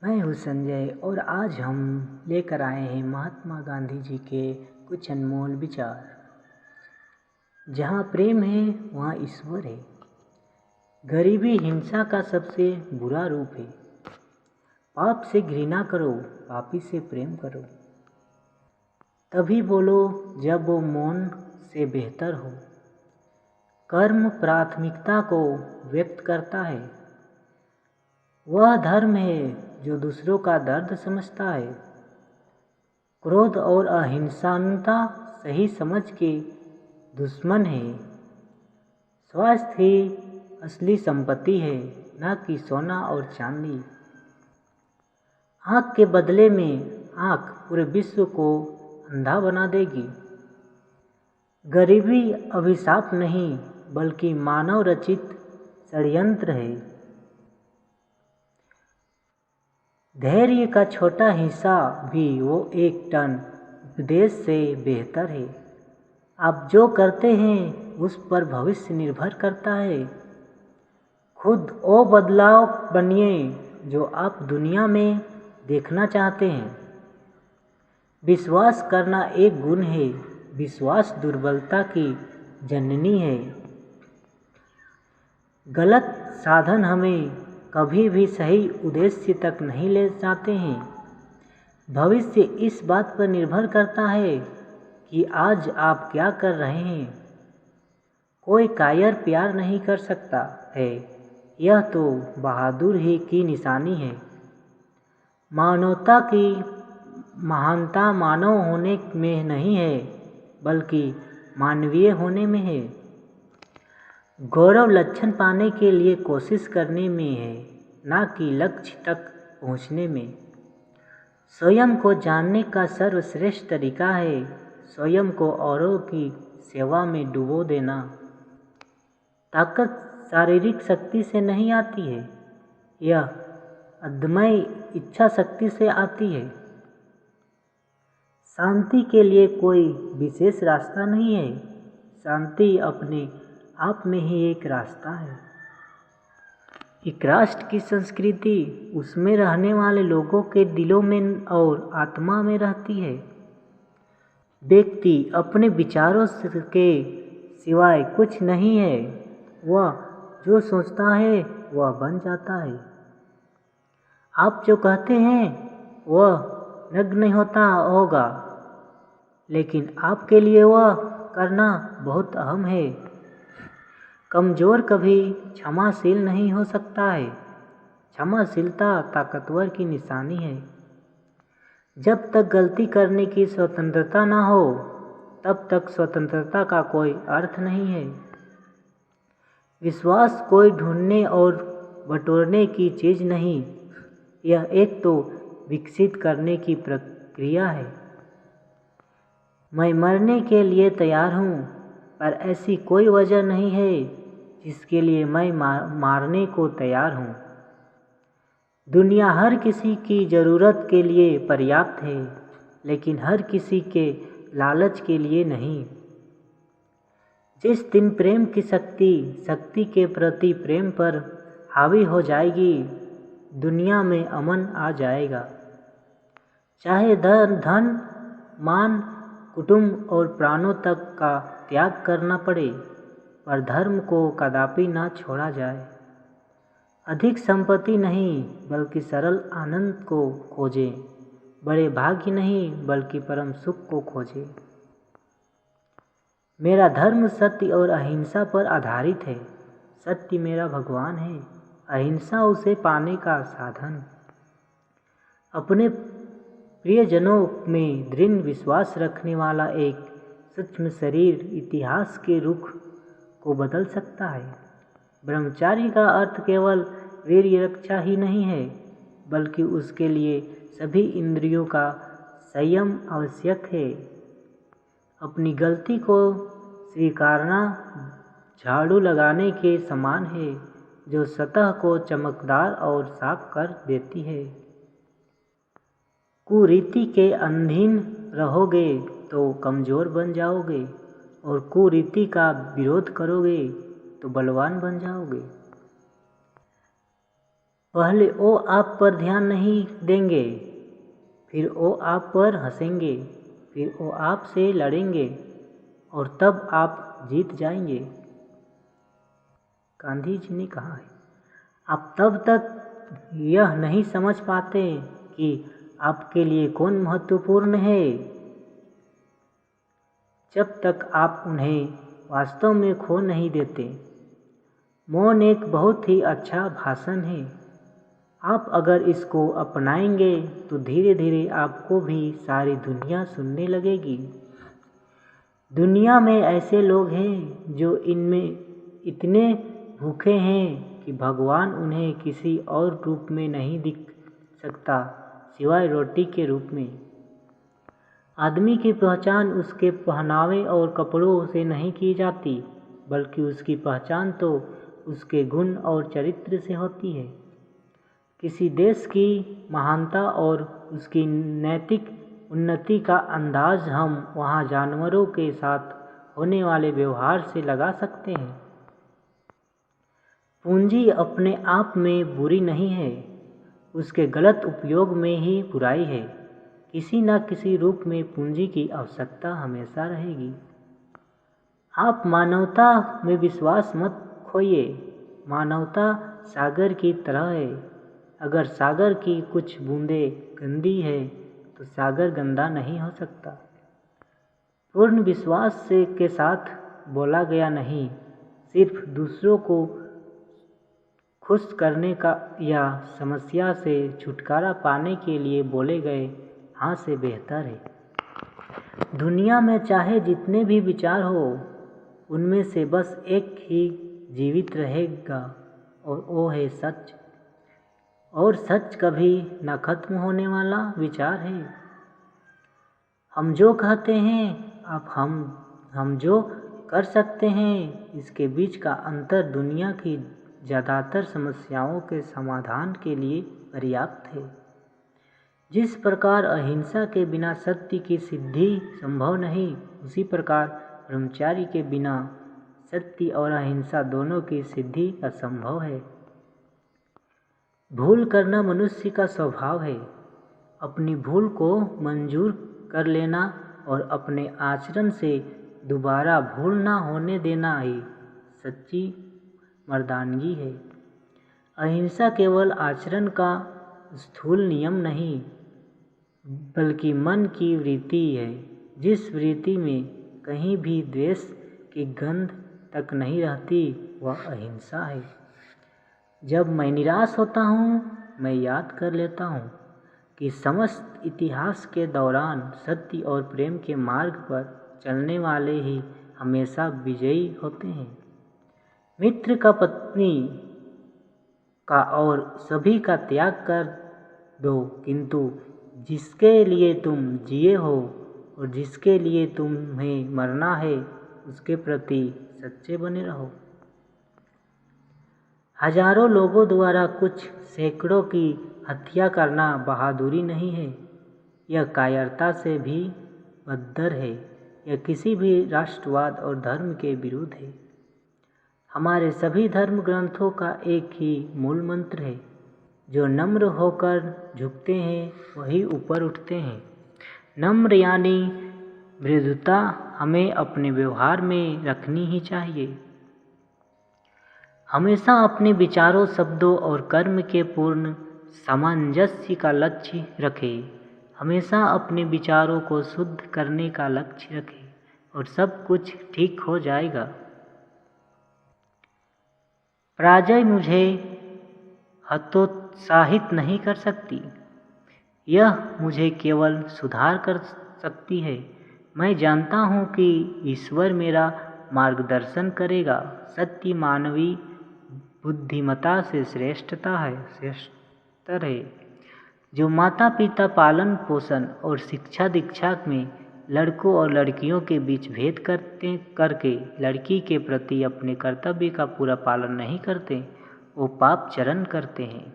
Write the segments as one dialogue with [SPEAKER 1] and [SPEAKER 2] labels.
[SPEAKER 1] मैं हूँ संजय और आज हम लेकर आए हैं महात्मा गांधी जी के कुछ अनमोल विचार। जहाँ प्रेम है वहाँ ईश्वर है। गरीबी हिंसा का सबसे बुरा रूप है। पाप से घृणा करो, पापी से प्रेम करो। तभी बोलो जब वो मौन से बेहतर हो। कर्म प्राथमिकता को व्यक्त करता है। वह धर्म है जो दूसरों का दर्द समझता है। क्रोध और अहिंसानुता सही समझ के दुश्मन है। स्वास्थ्य ही असली संपत्ति है, न कि सोना और चांदी। आँख के बदले में आँख पूरे विश्व को अंधा बना देगी। गरीबी अभिशाप नहीं बल्कि मानव रचित षड्यंत्र है। धैर्य का छोटा हिस्सा भी वो एक टन उपदेश से बेहतर है। आप जो करते हैं उस पर भविष्य निर्भर करता है। खुद वो बदलाव बनिए जो आप दुनिया में देखना चाहते हैं। विश्वास करना एक गुण है, विश्वास दुर्बलता की जननी है। गलत साधन हमें कभी भी सही उद्देश्य तक नहीं ले जाते हैं। भविष्य इस बात पर निर्भर करता है कि आज आप क्या कर रहे हैं। कोई कायर प्यार नहीं कर सकता है, यह तो बहादुर ही की निशानी है। मानवता की महानता मानव होने में नहीं है बल्कि मानवीय होने में है। गौरव लक्षण पाने के लिए कोशिश करने में है, ना कि लक्ष्य तक पहुंचने में। स्वयं को जानने का सर्वश्रेष्ठ तरीका है स्वयं को औरों की सेवा में डुबो देना। ताकत शारीरिक शक्ति से नहीं आती है, यह अदम्य इच्छा शक्ति से आती है। शांति के लिए कोई विशेष रास्ता नहीं है, शांति अपने आप में ही एक रास्ता है। एक राष्ट्र की संस्कृति उसमें रहने वाले लोगों के दिलों में और आत्मा में रहती है। व्यक्ति अपने विचारों के सिवाय कुछ नहीं है, वह जो सोचता है वह बन जाता है। आप जो कहते हैं वह नग्न होता होगा, लेकिन आपके लिए वह करना बहुत अहम है। कमज़ोर कभी क्षमाशील नहीं हो सकता है, क्षमाशीलता ताकतवर की निशानी है। जब तक गलती करने की स्वतंत्रता न हो तब तक स्वतंत्रता का कोई अर्थ नहीं है। विश्वास कोई ढूंढने और बटोरने की चीज़ नहीं, यह एक तो विकसित करने की प्रक्रिया है। मैं मरने के लिए तैयार हूँ, पर ऐसी कोई वजह नहीं है जिसके लिए मैं मारने को तैयार हूँ। दुनिया हर किसी की ज़रूरत के लिए पर्याप्त है, लेकिन हर किसी के लालच के लिए नहीं। जिस दिन प्रेम की शक्ति के प्रति प्रेम पर हावी हो जाएगी, दुनिया में अमन आ जाएगा। चाहे धन, मान, कुटुंब और प्राणों तक का त्याग करना पड़े, पर धर्म को कदापि ना छोड़ा जाए। अधिक संपत्ति नहीं बल्कि सरल आनंद को खोजें, बड़े भाग्य नहीं बल्कि परम सुख को खोजें। मेरा धर्म सत्य और अहिंसा पर आधारित है। सत्य मेरा भगवान है, अहिंसा उसे पाने का साधन। अपने प्रियजनों में दृढ़ विश्वास रखने वाला एक सूक्ष्म शरीर इतिहास के रुख को बदल सकता है। ब्रह्मचारी का अर्थ केवल वीर्य रक्षा ही नहीं है, बल्कि उसके लिए सभी इंद्रियों का संयम आवश्यक है। अपनी गलती को स्वीकारना झाड़ू लगाने के समान है, जो सतह को चमकदार और साफ कर देती है। कुरीति के अधीन रहोगे तो कमज़ोर बन जाओगे, और कुरीति का विरोध करोगे तो बलवान बन जाओगे। पहले वो आप पर ध्यान नहीं देंगे, फिर वो आप पर हंसेंगे, फिर वो आपसे लड़ेंगे और तब आप जीत जाएंगे। गांधी जी ने कहा है, आप तब तक यह नहीं समझ पाते कि आपके लिए कौन महत्वपूर्ण है जब तक आप उन्हें वास्तव में खो नहीं देते। मौन एक बहुत ही अच्छा भाषण है। आप अगर इसको अपनाएंगे तो धीरे धीरे आपको भी सारी दुनिया सुनने लगेगी। दुनिया में ऐसे लोग हैं जो इनमें इतने भूखे हैं कि भगवान उन्हें किसी और रूप में नहीं दिख सकता सिवाय रोटी के रूप में। आदमी की पहचान उसके पहनावे और कपड़ों से नहीं की जाती, बल्कि उसकी पहचान तो उसके गुण और चरित्र से होती है। किसी देश की महानता और उसकी नैतिक उन्नति का अंदाज हम वहाँ जानवरों के साथ होने वाले व्यवहार से लगा सकते हैं। पूंजी अपने आप में बुरी नहीं है, उसके गलत उपयोग में ही बुराई है। किसी न किसी रूप में पूंजी की आवश्यकता हमेशा रहेगी। आप मानवता में विश्वास मत खोइए। मानवता सागर की तरह है। अगर सागर की कुछ बूंदें गंदी है तो सागर गंदा नहीं हो सकता। पूर्ण विश्वास से के साथ बोला गया नहीं, सिर्फ दूसरों को खुश करने का या समस्या से छुटकारा पाने के लिए बोले गए हाँ से बेहतर है। दुनिया में चाहे जितने भी विचार हो, उनमें से बस एक ही जीवित रहेगा और वो है सच। और सच कभी न खत्म होने वाला विचार है। हम जो कहते हैं, अब हम जो कर सकते हैं, इसके बीच का अंतर दुनिया की ज़्यादातर समस्याओं के समाधान के लिए पर्याप्त है। जिस प्रकार अहिंसा के बिना सत्य की सिद्धि संभव नहीं, उसी प्रकार ब्रह्मचारी के बिना सत्य और अहिंसा दोनों की सिद्धि असंभव है। भूल करना मनुष्य का स्वभाव है। अपनी भूल को मंजूर कर लेना और अपने आचरण से दोबारा भूल ना होने देना ही सच्ची मर्दानगी है। अहिंसा केवल आचरण का स्थूल नियम नहीं, बल्कि मन की वृत्ति है। जिस वृत्ति में कहीं भी द्वेष की गंध तक नहीं रहती, वह अहिंसा है। जब मैं निराश होता हूँ, मैं याद कर लेता हूँ कि समस्त इतिहास के दौरान सत्य और प्रेम के मार्ग पर चलने वाले ही हमेशा विजयी होते हैं। मित्र का, पत्नी का और सभी का त्याग कर दो, किंतु जिसके लिए तुम जिए हो और जिसके लिए तुम्हें मरना है, उसके प्रति सच्चे बने रहो। हजारों लोगों द्वारा कुछ सैकड़ों की हत्या करना बहादुरी नहीं है, यह कायरता से भी बदतर है। यह किसी भी राष्ट्रवाद और धर्म के विरुद्ध है। हमारे सभी धर्म ग्रंथों का एक ही मूल मंत्र है, जो नम्र होकर झुकते हैं वही ऊपर उठते हैं। नम्र यानी मृदुता हमें अपने व्यवहार में रखनी ही चाहिए। हमेशा अपने विचारों, शब्दों और कर्म के पूर्ण सामंजस्य का लक्ष्य रखें। हमेशा अपने विचारों को शुद्ध करने का लक्ष्य रखें और सब कुछ ठीक हो जाएगा। पराजय मुझे हतोत्साहित नहीं कर सकती, यह मुझे केवल सुधार कर सकती है। मैं जानता हूँ कि ईश्वर मेरा मार्गदर्शन करेगा। सत्य मानवीय बुद्धिमत्ता से श्रेष्ठतर है। जो माता पिता पालन पोषण और शिक्षा दीक्षा में लड़कों और लड़कियों के बीच भेद करके लड़की के प्रति अपने कर्तव्य का पूरा पालन नहीं करते, वो पाप चरण करते हैं।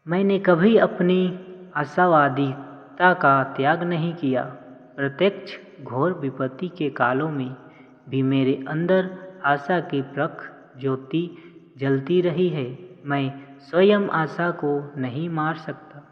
[SPEAKER 1] मैंने कभी अपनी आशावादिता का त्याग नहीं किया। प्रत्यक्ष घोर विपत्ति के कालों में भी मेरे अंदर आशा की प्रख ज्योति जलती रही है। मैं स्वयं आशा को नहीं मार सकता।